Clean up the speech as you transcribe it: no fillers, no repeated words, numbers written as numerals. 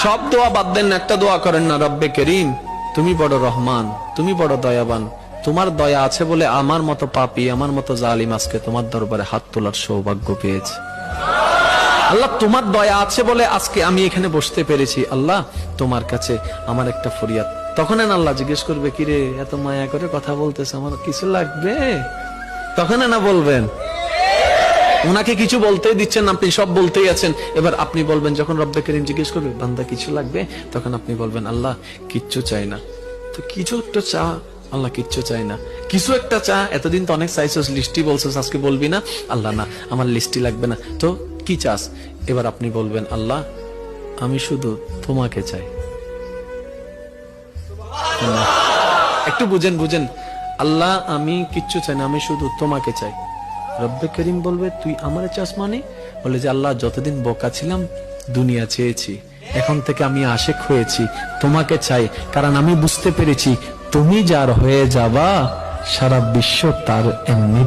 সব দোয়া বাদ দেন, একটা দোয়া করেন না, রব্বে করিম তুমি বড় রহমান, তুমি বড় দয়াবান, তোমার দয়া আছে বলে আমার মতো পাপী, আমার মতো জালিম আজকে তোমার দরবারে হাত তোলার সৌভাগ্য পেয়েছে। আল্লাহ তোমার দয়া আছে বলে আজকে আমি এখানে বসতে পেরেছি। আল্লাহ তোমার কাছে আমার একটা ফরিয়াদ। তখন আল্লাহ জিজ্ঞেস করবে, কিরে এত মায়া করে কথা বলতেছে, আমার কিছু লাগবে? তখন না বলবেন, ওনাকে কিছু বলতেই দিচ্ছেন, আপনি সব বলতেই আছেন, এবার আপনি বলবেন, যখন রব্বে করিম জিজ্ঞেস করবে বান্দা কিছু লাগবে, তখন আপনি বলবেন আল্লাহ কিচ্ছু চাই না। তো কিছু একটা চা, আল্লাহ কিচ্ছু চাই না, কিছু একটা চা, এতদিন তো অনেক চাইছস, লিস্টি বলছস, আজকে বলবি না? আল্লাহ না, আমার লিস্টি লাগবে না, তো কি চাস? এবার আপনি বলবেন আল্লাহ আমি শুধু তোমাকে চাই। একটু বুঝেন, আল্লাহ আমি কিচ্ছু চাই না, আমি শুধু তোমাকে চাই। রব্বে করিম বলবে তুই আমারে চাস মানে? বলে যে আল্লাহ যতদিন বোকা ছিলাম দুনিয়া চেয়েছি, এখন থেকে আমি আশেক হয়েছি, তোমাকে চাই, কারণ আমি বুঝতে পেরেছি তুমি যার হয়ে যাবা সারা বিশ্ব তার এমনি।